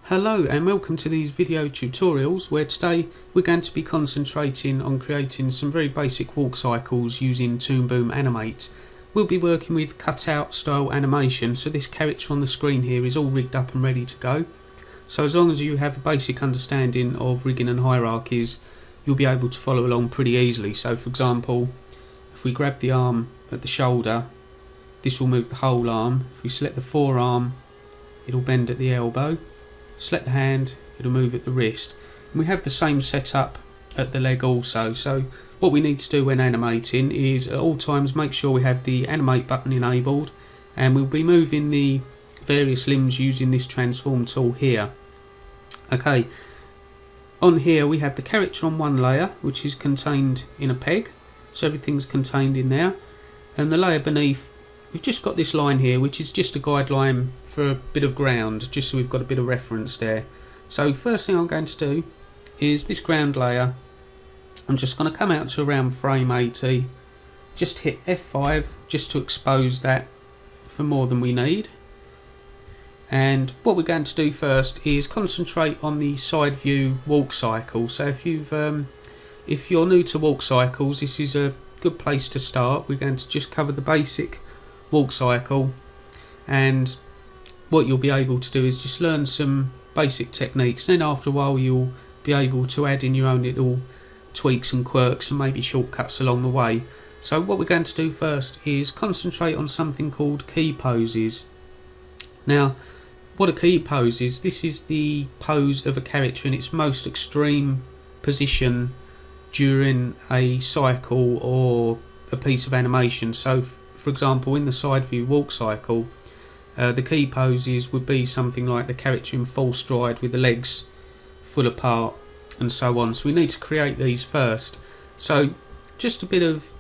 Hello and welcome to these video tutorials where today we're going to be concentrating on creating some very basic walk cycles using Toon Animate. We'll be working with cutout style animation, so this character on the screen here is all rigged up and ready to go. So as long as you have a basic understanding of rigging and hierarchies, you'll be able to follow along pretty easily. So for example, if we grab the arm at the shoulder, this will move the whole arm. If we select the forearm, it'll bend at the elbow. Select the hand, it'll move at the wrist. And we have the same setup at the leg also. So what we need to do when animating is at all times make sure we have the animate button enabled, and we'll be moving the various limbs using this transform tool here. Okay, on here we have the character on one layer, which is contained in a peg, so everything's contained in there, and the layer beneath, we've just got this line here, which is just a guideline for a bit of ground, just so we've got a bit of reference there. So first thing I'm going to do is this ground layer, I'm just going to come out to around frame 80, just hit F5 just to expose that for more than we need. And what we're going to do first is concentrate on the side view walk cycle. So if you're new to walk cycles, this is a good place to start. We're going to just cover the basic walk cycle, and what you'll be able to do is just learn some basic techniques. Then after a while you'll be able to add in your own little tweaks and quirks and maybe shortcuts along the way. So what we're going to do first is concentrate on something called key poses. Now, what a key pose is, this is the pose of a character in its most extreme position during a cycle or a piece of animation. So for example, in the side view walk cycle, the key poses would be something like the character in full stride with the legs full apart and so on. So we need to create these first. So just a bit of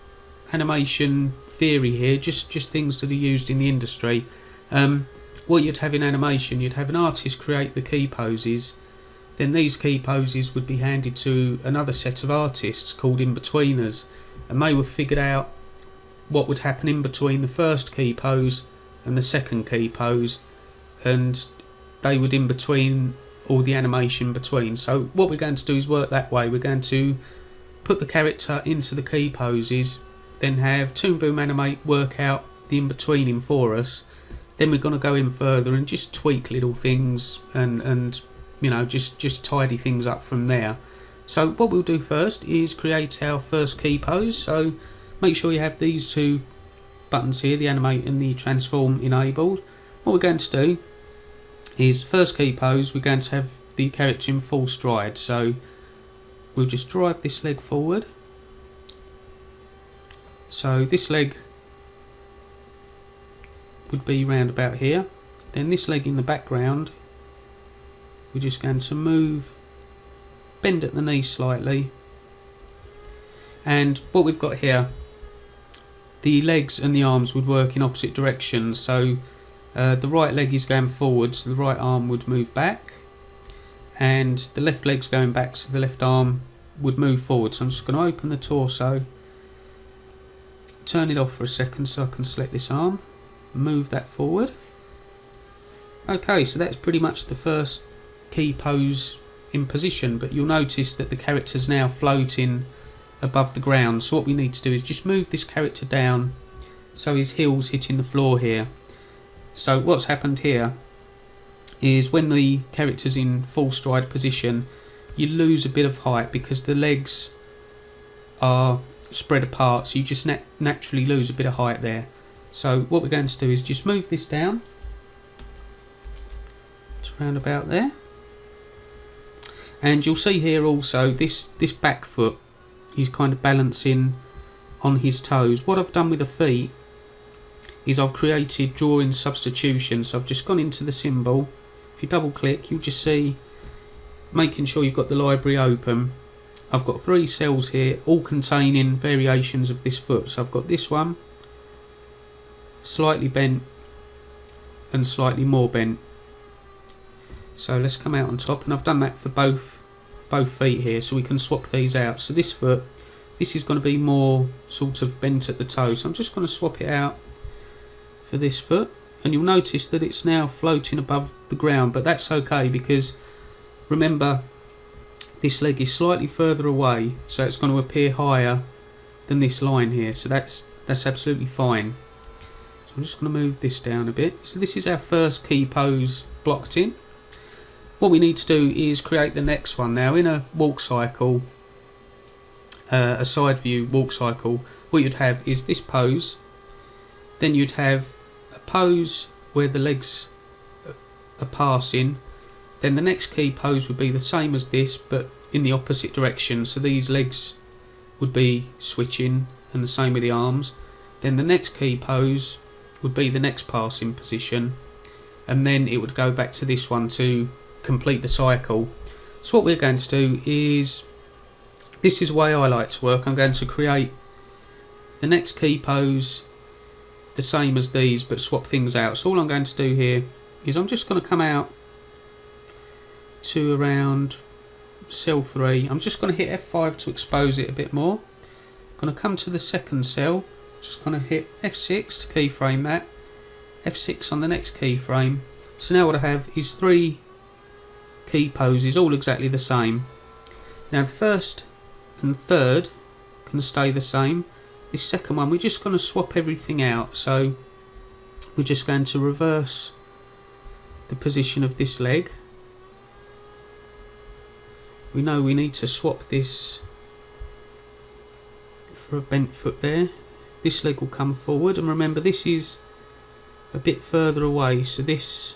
animation theory here, just things that are used in the industry. What you'd have in animation, you'd have an artist create the key poses, then these key poses would be handed to another set of artists called in-betweeners, and they would figure out what would happen in between the first key pose and the second key pose, and they would in between all the animation between. So what we're going to do is work that way. We're going to put the character into the key poses, then have Toon Animate work out the in-betweening for us. Then we're going to go in further and just tweak little things and you know, just tidy things up from there. So what we'll do first is create our first key pose. So make sure you have these two buttons here, the animate and the transform, enabled. What we're going to do is first key pose, we're going to have the character in full stride. So we'll just drive this leg forward. So this leg would be round about here. Then this leg in the background, we're just going to move, bend at the knee slightly. And what we've got here, the legs and the arms would work in opposite directions. So the right leg is going forward, so the right arm would move back, and the left leg's going back, so the left arm would move forward. So I'm just going to open the torso, turn it off for a second so I can select this arm, move that forward. Okay, so that's pretty much the first key pose in position, but you'll notice that the character's now floating above the ground. So what we need to do is just move this character down so his heel's hitting the floor here. So what's happened here is when the character's in full stride position, you lose a bit of height because the legs are spread apart, so you just naturally lose a bit of height there. So what we're going to do is just move this down to around about there, and you'll see here also this back foot, he's kind of balancing on his toes. What I've done with the feet is I've created drawing substitution. So I've just gone into the symbol. If you double click, you'll just see, making sure you've got the library open, I've got 3 cells here, all containing variations of this foot. So I've got this one, slightly bent and slightly more bent. So let's come out on top, and I've done that for both feet here, so we can swap these out. So this foot, this is going to be more sort of bent at the toe, so I'm just going to swap it out for this foot, and you'll notice that it's now floating above the ground, but that's okay because remember this leg is slightly further away, so it's going to appear higher than this line here, so that's absolutely fine. So I'm just going to move this down a bit. So this is our first key pose blocked in. What we need to do is create the next one. Now in a walk cycle, a side view walk cycle, what you'd have is this pose, then you'd have a pose where the legs are passing, then the next key pose would be the same as this but in the opposite direction, so these legs would be switching and the same with the arms. Then the next key pose would be the next passing position, and then it would go back to this one to complete the cycle. So what we're going to do is, this is the way I like to work. I'm going to create the next key pose the same as these but swap things out. So all I'm going to do here is I'm just going to come out to around cell 3. I'm just going to hit F5 to expose it a bit more. I'm going to come to the second cell, just going to hit F6 to keyframe that, F6 on the next keyframe. So now what I have is 3 key poses all exactly the same. Now the first and third can stay the same. This second one we're just going to swap everything out, so we're just going to reverse the position of this leg. We know we need to swap this for a bent foot there. This leg will come forward, and remember this is a bit further away, so this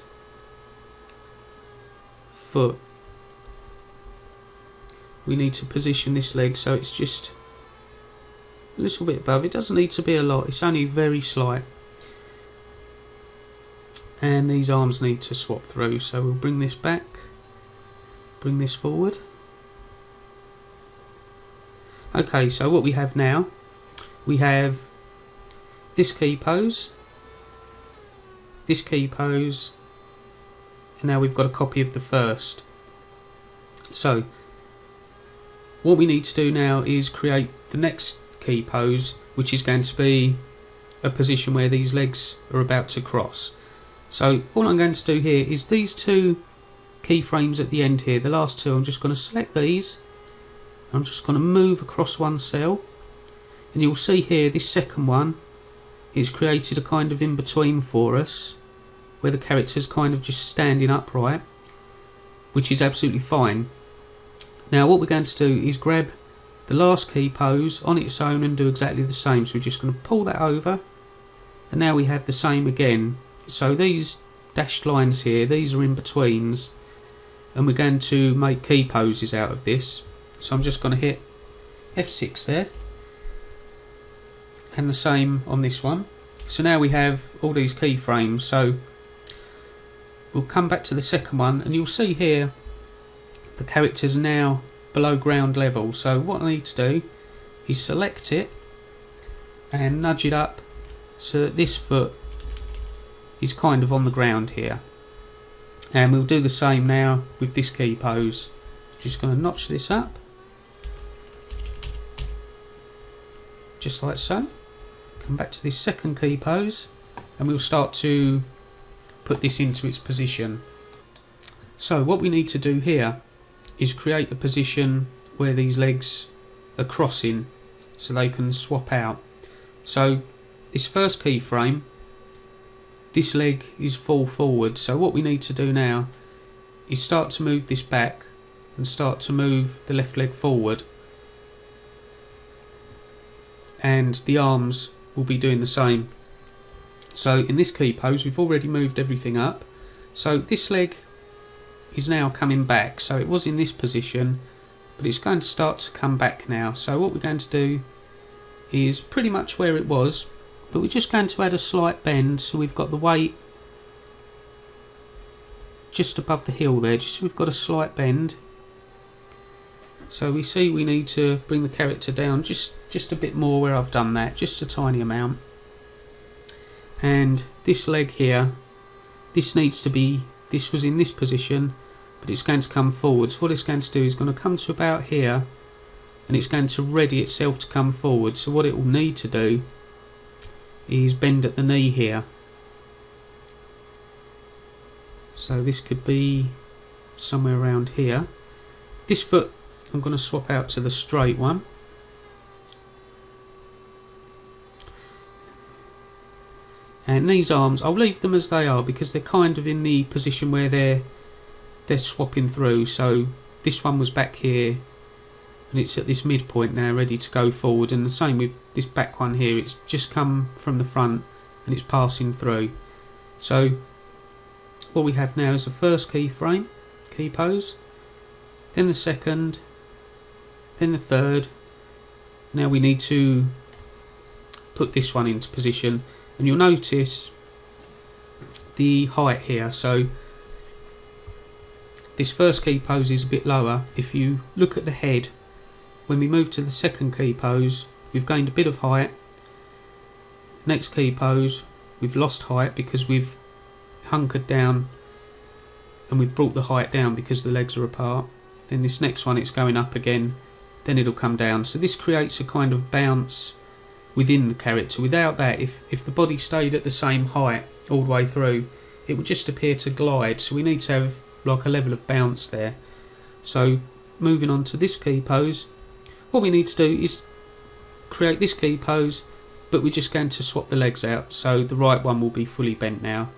foot, we need to position this leg so it's just a little bit above. It doesn't need to be a lot, it's only very slight. And these arms need to swap through, so we'll bring this back, bring this forward. Okay, so what we have now, we have this key pose, this key pose, and now we've got a copy of the first. So what we need to do now is create the next key pose, which is going to be a position where these legs are about to cross. So all I'm going to do here is these 2 keyframes at the end here, the last 2, I'm just going to select these. I'm just going to move across one cell, and you'll see here this second one is created a kind of in between for us where the character's kind of just standing upright, which is absolutely fine. Now what we're going to do is grab the last key pose on its own and do exactly the same. So we're just going to pull that over, and now we have the same again. So these dashed lines here, these are in betweens, and we're going to make key poses out of this. So I'm just going to hit F6 there, and the same on this one. So now we have all these keyframes. So we'll come back to the second one, and you'll see here the character's now below ground level. So what I need to do is select it and nudge it up so that this foot is kind of on the ground here. And we'll do the same now with this key pose. Just going to notch this up, just like so. Come back to this second key pose, and we'll start to put this into its position. So what we need to do here is create a position where these legs are crossing so they can swap out. So this first keyframe, this leg is full forward, so what we need to do now is start to move this back and start to move the left leg forward, and the arms will be doing the same. So in this key pose we've already moved everything up, so this leg is now coming back. So it was in this position, but it's going to start to come back now. So what we're going to do is pretty much where it was, but we're just going to add a slight bend, so we've got the weight just above the heel there, just so we've got a slight bend. So we see we need to bring the character down just a bit more where I've done that, just a tiny amount. And this leg here, this needs to be, this was in this position, but it's going to come forward. So what it's going to do is going to come to about here, and it's going to ready itself to come forward. So what it will need to do is bend at the knee here. So this could be somewhere around here. This foot I'm going to swap out to the straight one. And these arms, I'll leave them as they are because they're kind of in the position where they're swapping through. So this one was back here and it's at this midpoint now, ready to go forward. And the same with this back one here, it's just come from the front and it's passing through. So what we have now is the first keyframe, key pose, then the second, then the third. Now we need to put this one into position, and you'll notice the height here. So this first key pose is a bit lower. If you look at the head, when we move to the second key pose, we've gained a bit of height. Next key pose, we've lost height because we've hunkered down and we've brought the height down because the legs are apart. Then this next one, it's going up again, then it'll come down. So this creates a kind of bounce within the character. Without that, if the body stayed at the same height all the way through, it would just appear to glide. So we need to have like a level of bounce there. So moving on to this key pose, what we need to do is create this key pose, but we're just going to swap the legs out. So the right one will be fully bent now.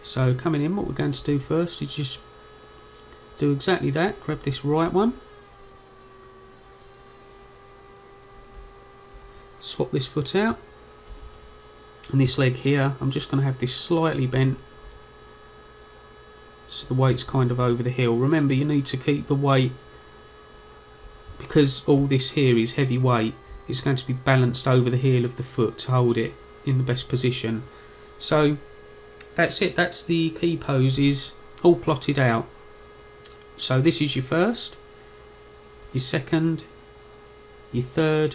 So coming in, what we're going to do first is just do exactly that. Grab this right one, swap this foot out, and this leg here, I'm just going to have this slightly bent so the weight's kind of over the heel. Remember, you need to keep the weight, because all this here is heavy weight, it's going to be balanced over the heel of the foot to hold it in the best position. So that's it, that's the key poses all plotted out. So this is your first, your second, your third,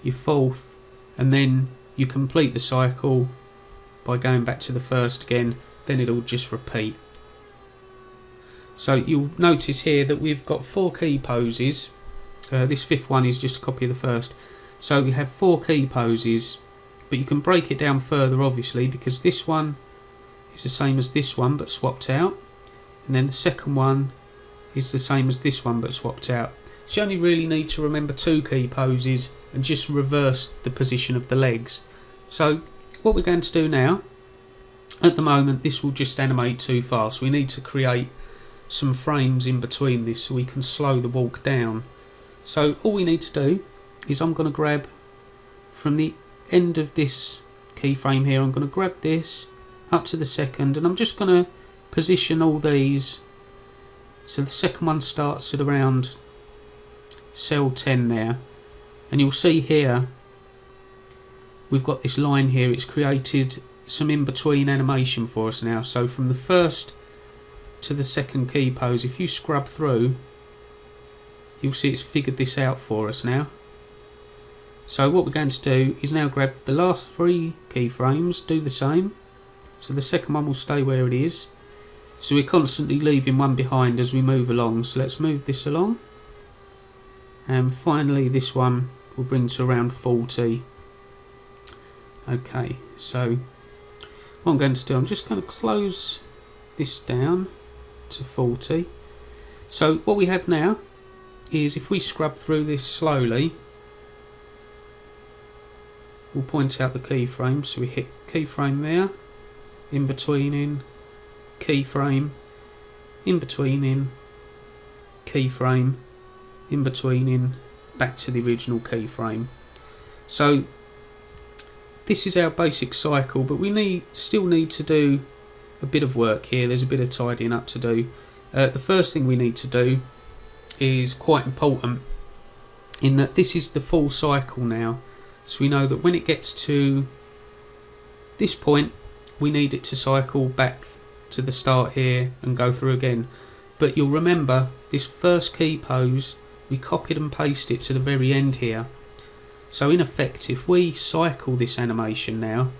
your fourth, and then you complete the cycle by going back to the first again, then it'll just repeat. So you'll notice here that we've got 4 key poses. This fifth one is just a copy of the first. So we have 4 key poses, but you can break it down further obviously, because this one is the same as this one but swapped out, and then the second one is the same as this one but swapped out. So you only really need to remember 2 key poses and just reverse the position of the legs. So what we're going to do now, at the moment this will just animate too fast. We need to create some frames in between this so we can slow the walk down. So all we need to do is I'm going to grab from the end of this keyframe here, I'm going to grab this up to the second, and I'm just going to position all these. So the second one starts at around cell 10 there, and you'll see here we've got this line here. It's created some in-between animation for us now. So from the first to the second key pose, if you scrub through, you'll see it's figured this out for us now. So what we're going to do is now grab the last 3 keyframes, do the same. So the second one will stay where it is. So we're constantly leaving one behind as we move along. So let's move this along. And finally this one will bring to around 40. Okay, so what I'm going to do, I'm just going to close this down to 40. So what we have now is, if we scrub through this slowly, we'll point out the keyframe. So we hit keyframe there, in between in, keyframe, in between in, keyframe, in between in, back to the original keyframe. So this is our basic cycle, but we still need to do a bit of work here. There's a bit of tidying up to do. The first thing we need to do is quite important, in that this is the full cycle now. So we know that when it gets to this point, we need it to cycle back to the start here and go through again. But you'll remember this first key pose, we copied and pasted it to the very end here. So in effect, if we cycle this animation now,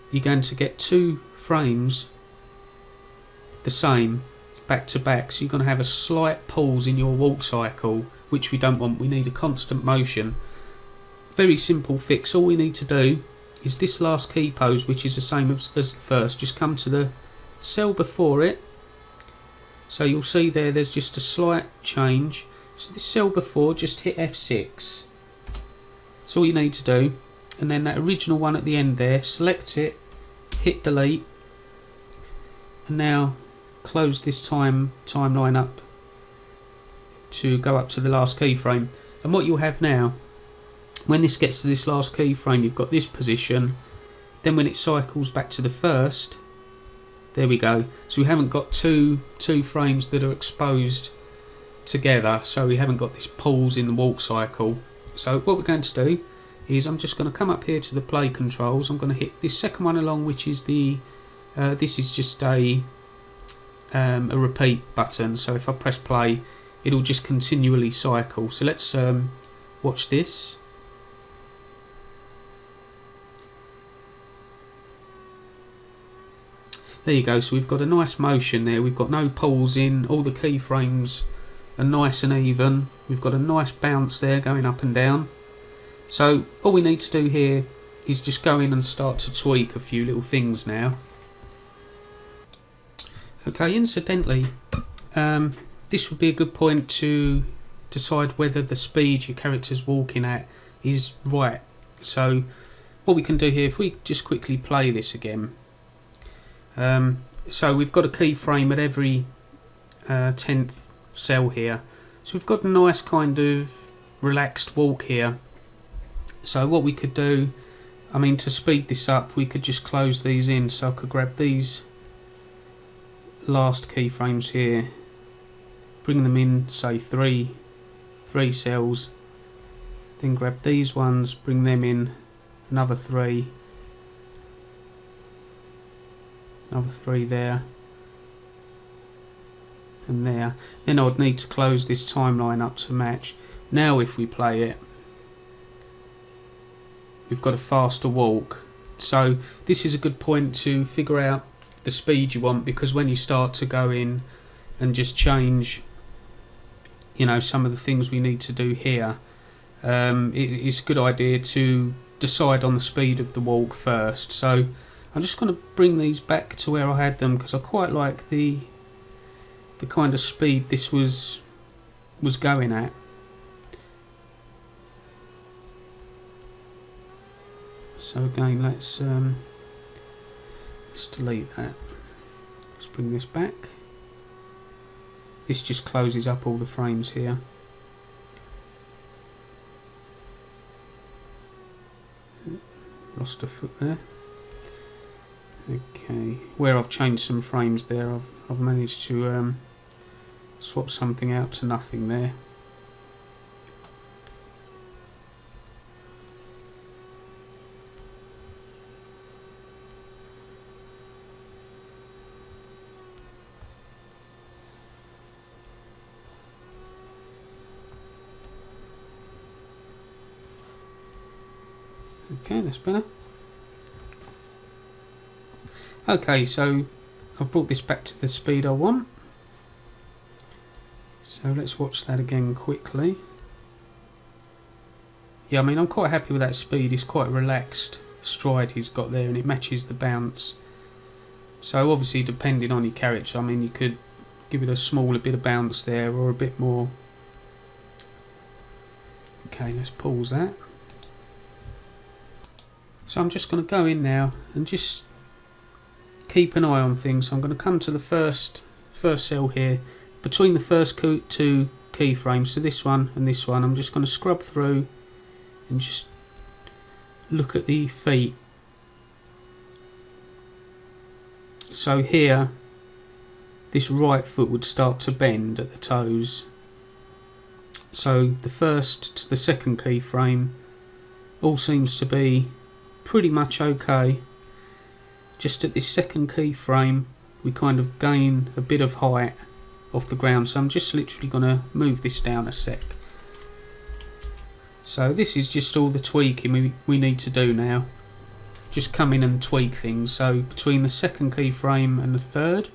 you're going to get 2 frames the same back to back. So you're going to have a slight pause in your walk cycle, which we don't want. We need a constant motion. Very simple fix. All we need to do is this last key pose, which is the same as the first, just come to the cell before it, so you'll see there's just a slight change. So this cell before, just hit F6. That's all you need to do. And then that original one at the end there, select it, hit delete, and now close this timeline up to go up to the last keyframe. And what you'll have now, when this gets to this last keyframe, you've got this position. Then when it cycles back to the first, there we go. So we haven't got two frames that are exposed together, so we haven't got this pause in the walk cycle. So what we're going to do is I'm just going to come up here to the play controls. I'm going to hit this second one along, which is the this is just a repeat button. So if I press play, it'll just continually cycle. So let's watch this. There you go. So we've got a nice motion there. We've got no pulls in. All the keyframes are nice and even. We've got a nice bounce there going up and down. So all we need to do here is just go in and start to tweak a few little things now. Okay, incidentally, this would be a good point to decide whether the speed your character's walking at is right. So what we can do here, if we just quickly play this again. So we've got a keyframe at every 10th cell here. So we've got a nice kind of relaxed walk here. So what we could do, I mean, to speed this up, we could just close these in. So I could grab these last keyframes here, bring them in, say three cells, then grab these ones, bring them in, another three there, and there. Then I would need to close this timeline up to match. Now if we play it, we've got a faster walk. So this is a good point to figure out the speed you want, because when you start to go in and just change, you know, some of the things we need to do here, it's a good idea to decide on the speed of the walk first. So I'm just going to bring these back to where I had them, because I quite like the kind of speed this was going at. So again, let's delete that. Let's bring this back. This just closes up all the frames here. Lost a foot there. Okay, where I've changed some frames there, I've managed to swap something out to nothing there. Okay, that's better. Okay, so I've brought this back to the speed I want. So let's watch that again quickly. Yeah, I mean, I'm quite happy with that speed. It's quite relaxed stride he's got there, and it matches the bounce. So obviously, depending on your character, I mean, you could give it a smaller bit of bounce there, or a bit more. Okay, let's pause that. So I'm just going to go in now and just keep an eye on things. So I'm going to come to the first cell here, between the first two keyframes, so this one and this one. I'm just going to scrub through and just look at the feet. So here, this right foot would start to bend at the toes. So the first to the second keyframe all seems to be pretty much okay. Just at this second keyframe, we kind of gain a bit of height off the ground. So I'm just literally going to move this down a sec. So this is just all the tweaking we need to do now. Just come in and tweak things. So between the second keyframe and the third,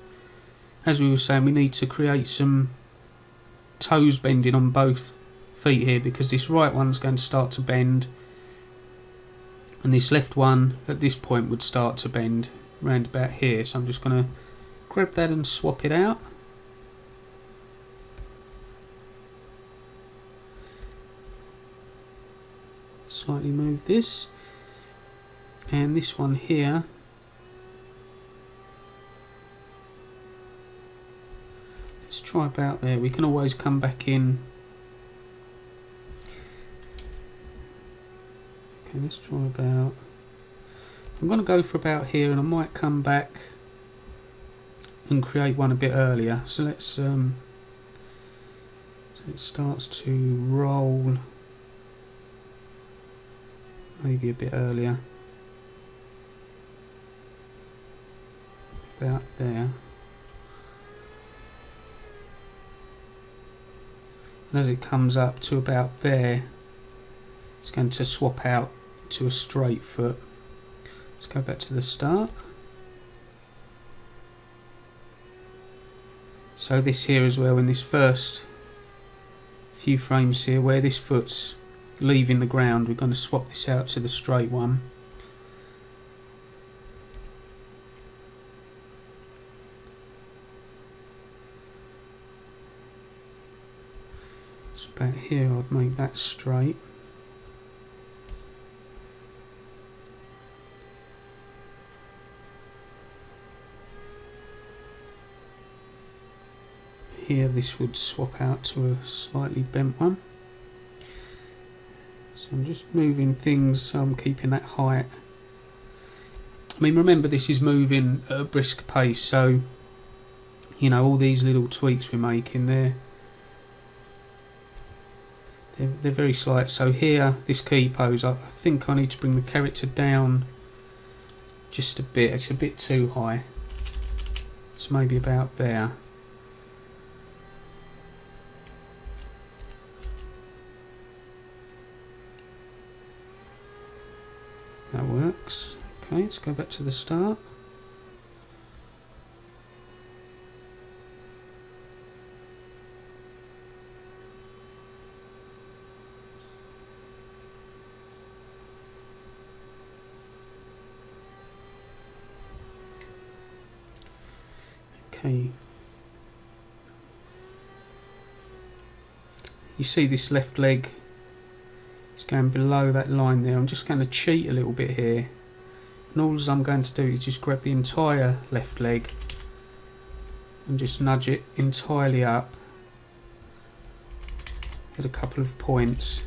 as we were saying, we need to create some toes bending on both feet here, because this right one's going to start to bend, and this left one at this point would start to bend round about here. So I'm just going to grab that and swap it out. Slightly move this, and this one here, let's try about there. We can always come back in. Okay, let's try about, I'm going to go for about here, and I might come back and create one a bit earlier. So let's so it starts to roll maybe a bit earlier, about there. And as it comes up to about there, it's going to swap out to a straight foot. Let's go back to the start. So this here as well, in this first few frames here, where this foot's leaving the ground, we're going to swap this out to the straight one. So about here I'd make that straight. Here this would swap out to a slightly bent one. So I'm just moving things so I'm keeping that height. I mean, remember, this is moving at a brisk pace, so you know, all these little tweaks we're making there, they're very slight. So here, this key pose, I think I need to bring the character down just a bit. It's a bit too high. It's maybe about there. That works. Okay, let's go back to the start. Okay. You see this left leg, it's going below that line there. I'm just going to cheat a little bit here, and all I'm going to do is just grab the entire left leg and just nudge it entirely up at a couple of points.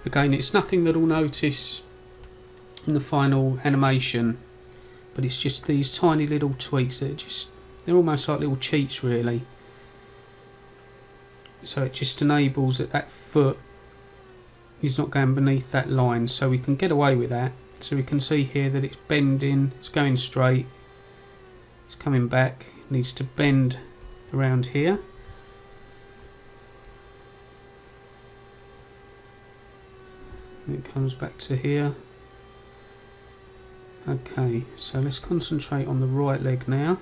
Again, it's nothing that I'll notice in the final animation, but it's just these tiny little tweaks that they're almost like little cheats really. So it just enables that foot is not going beneath that line, so we can get away with that. So we can see here that it's bending, it's going straight, it's coming back, it needs to bend around here. It comes back to here. Okay, so let's concentrate on the right leg now.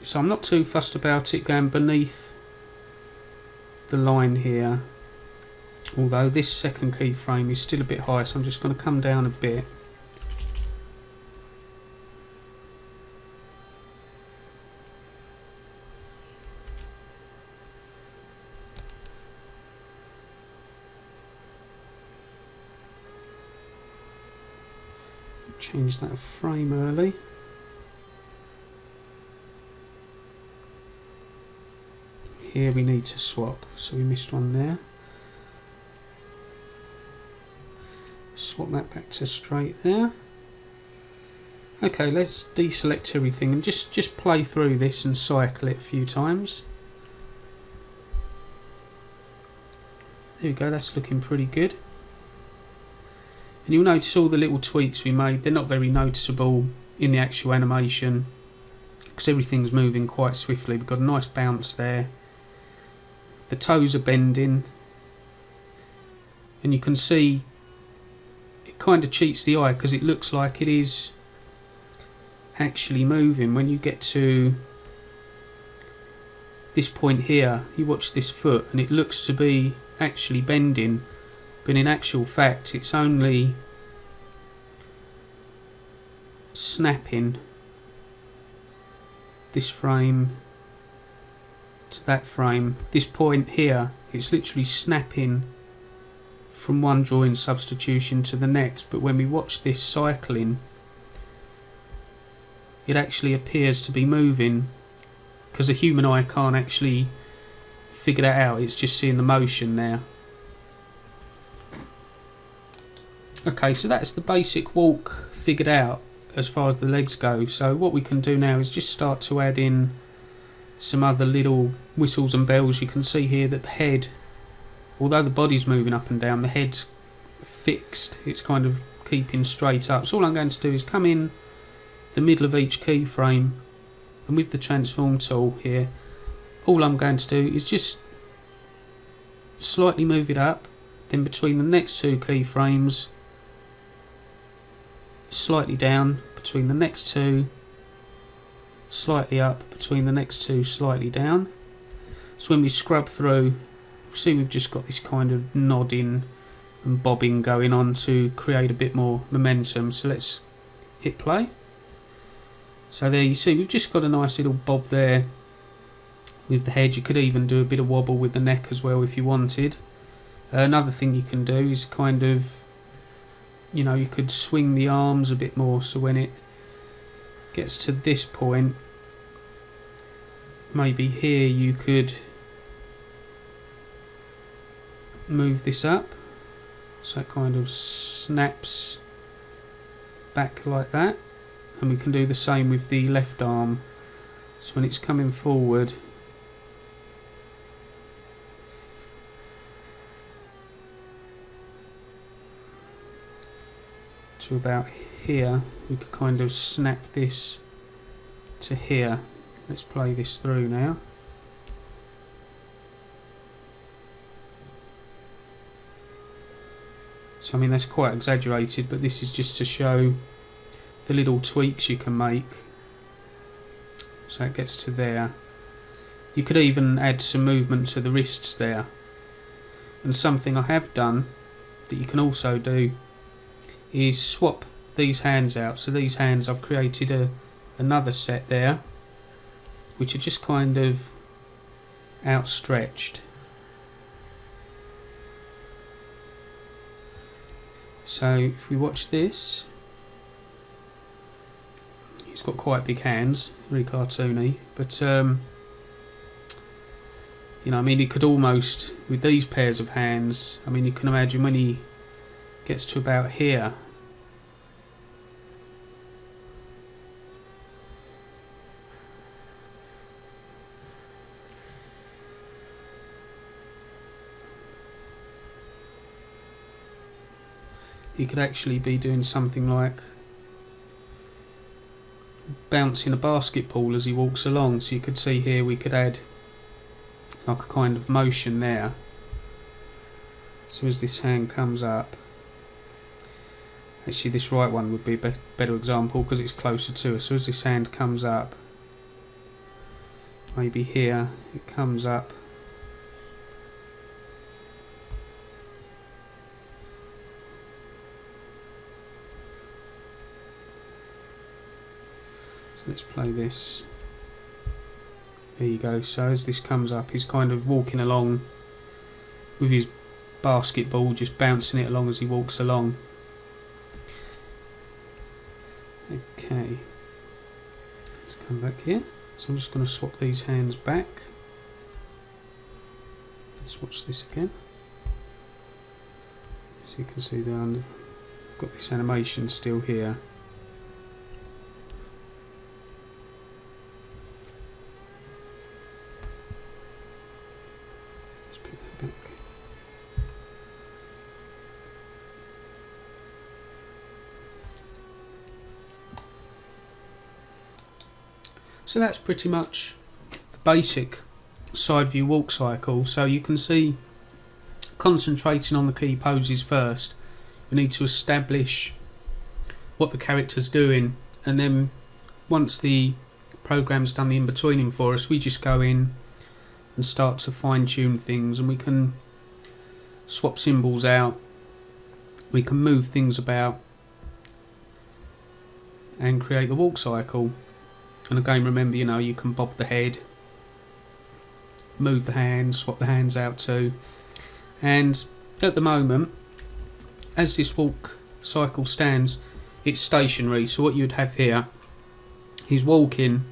So I'm not too fussed about it going beneath the line here, although this second keyframe is still a bit high, so I'm just going to come down a bit. Change that a frame early. Here we need to swap, so we missed one there. Swap that back to straight there. Okay, let's deselect everything and just play through this and cycle it a few times. There we go, that's looking pretty good. And you'll notice all the little tweaks we made, they're not very noticeable in the actual animation because everything's moving quite swiftly. We've got a nice bounce there. The toes are bending. And you can see it kind of cheats the eye because it looks like it is actually moving. When you get to this point here, you watch this foot and it looks to be actually bending, but in actual fact it's only snapping this frame to that frame. This point here, it's literally snapping from one drawing substitution to the next, but when we watch this cycling it actually appears to be moving because the human eye can't actually figure that out, it's just seeing the motion there. Okay, so that's the basic walk figured out as far as the legs go. So what we can do now is just start to add in some other little whistles and bells. You can see here that the head, although the body's moving up and down, the head's fixed, it's kind of keeping straight up. So all I'm going to do is come in the middle of each keyframe, and with the transform tool here, all I'm going to do is just slightly move it up, then between the next two keyframes slightly down, between the next two slightly up, between the next two slightly down. So when we scrub through, see we've just got this kind of nodding and bobbing going on to create a bit more momentum. So let's hit play. So there you see we've just got a nice little bob there with the head. You could even do a bit of wobble with the neck as well if you wanted. Another thing you can do is kind of, you know, you could swing the arms a bit more, so when it gets to this point, maybe here you could move this up so it kind of snaps back like that. And we can do the same with the left arm, so when it's coming forward to about here, we could kind of snap this to here. Let's play this through now. So I mean that's quite exaggerated, but this is just to show the little tweaks you can make. So it gets to there. You could even add some movement to the wrists there. And something I have done that you can also do is swap these hands out. So these hands, I've created another set there which are just kind of outstretched. So if we watch this, he's got quite big hands, very cartoony, but you know, I mean, he could almost, with these pairs of hands, I mean, you can imagine when he gets to about here, he could actually be doing something like bouncing a basketball as he walks along. So you could see here we could add like a kind of motion there. So as this hand comes up, actually this right one would be a better example because it's closer to us. So as this hand comes up, maybe here it comes up, let's play this. There you go. So as this comes up, he's kind of walking along with his basketball, just bouncing it along as he walks along. Okay, let's come back here. So I'm just going to swap these hands back. Let's watch this again. So you can see there, I've got this animation still here. So that's pretty much the basic side view walk cycle. So you can see, concentrating on the key poses first, we need to establish what the character's doing, and then once the program's done the in-betweening for us, we just go in and start to fine-tune things, and we can swap symbols out, we can move things about and create the walk cycle. And again, remember, you can bob the head, move the hands, swap the hands out too. And at the moment, as this walk cycle stands, it's stationary. So what you'd have here, he's walking,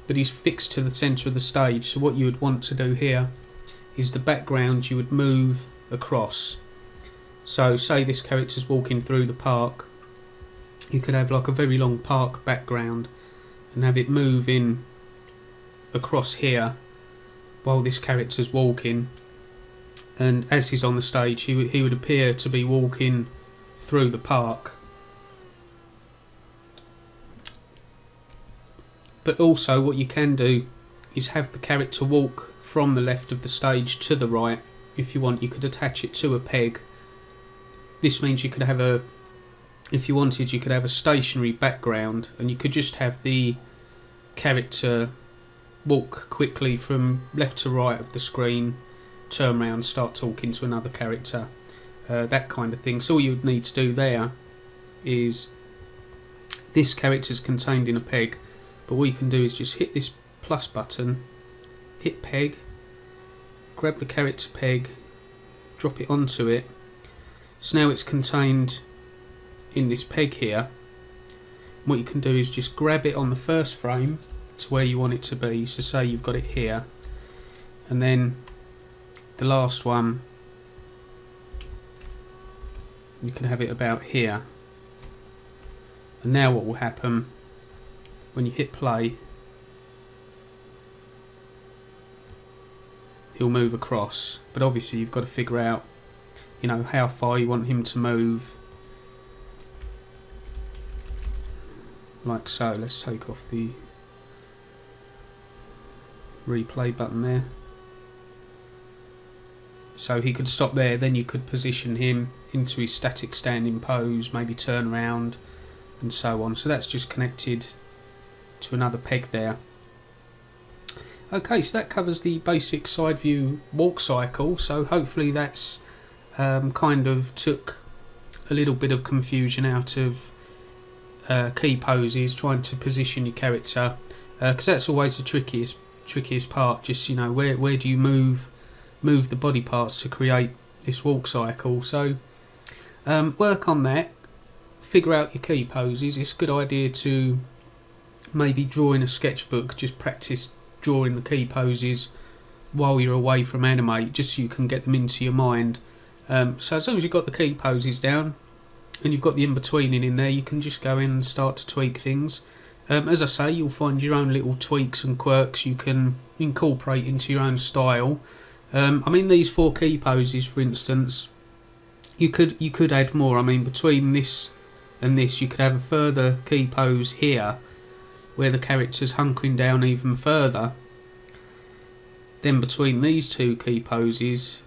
but he's fixed to the centre of the stage. So what you would want to do here is the background you would move across. So say this character's walking through the park, you could have like a very long park background and have it moving across here while this character's walking, and as he's on the stage he would appear to be walking through the park. But also what you can do is have the character walk from the left of the stage to the right. If you want, you could attach it to a peg. This means you could have if you wanted, you could have a stationary background, and you could just have the character walk quickly from left to right of the screen, turn around, start talking to another character, that kind of thing. So all you would need to do there is, this character's contained in a peg, but what you can do is just hit this plus button, hit peg, grab the character peg, drop it onto it. So now it's contained in this peg here. What you can do is just grab it on the first frame to where you want it to be. So say you've got it here, and then the last one you can have it about here. And now what will happen when you hit play, he'll move across, but obviously you've got to figure out how far you want him to move. Like so. Let's take off the replay button there. So he could stop there, then you could position him into his static standing pose, maybe turn around and so on. So that's just connected to another peg there. Okay, so that covers the basic side view walk cycle. So hopefully that's kind of took a little bit of confusion out of key poses, trying to position your character, because that's always the trickiest part. Just where do you move the body parts to create this walk cycle. So work on that, figure out your key poses. It's a good idea to maybe draw in a sketchbook, just practice drawing the key poses while you're away from Animate, just so you can get them into your mind. So as long as you've got the key poses down and you've got the in-betweening in there, you can just go in and start to tweak things. As I say, you'll find your own little tweaks and quirks you can incorporate into your own style. I mean, these 4 key poses, for instance, you could add more. I mean, between this and this, you could have a further key pose here, where the character's hunkering down even further. Then between these 2 key poses,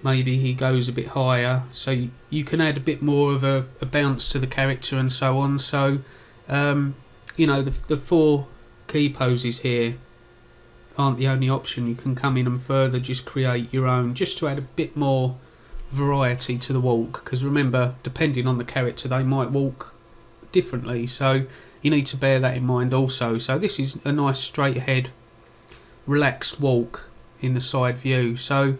maybe he goes a bit higher, so you can add a bit more of a bounce to the character and so on. So the 4 key poses here aren't the only option. You can come in and further just create your own, just to add a bit more variety to the walk, because remember, depending on the character, they might walk differently, so you need to bear that in mind also. So this is a nice straight ahead relaxed walk in the side view. So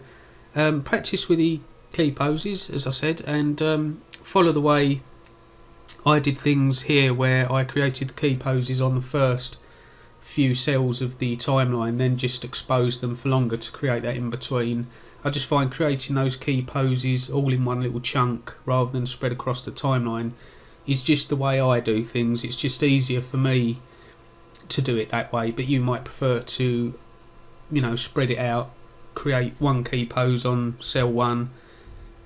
practice with the key poses, as I said, and follow the way I did things here, where I created the key poses on the first few cells of the timeline, then just exposed them for longer to create that in between. I just find creating those key poses all in one little chunk rather than spread across the timeline is just the way I do things. It's just easier for me to do it that way, but you might prefer to spread it out, create one key pose on cell 1,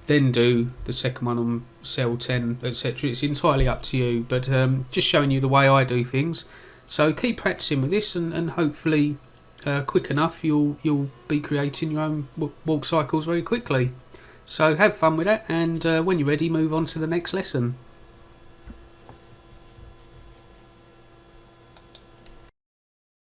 then do the second one on cell 10, etc. It's entirely up to you, but just showing you the way I do things. So keep practicing with this, and hopefully quick enough you'll be creating your own walk cycles very quickly. So have fun with that, and when you're ready, move on to the next lesson.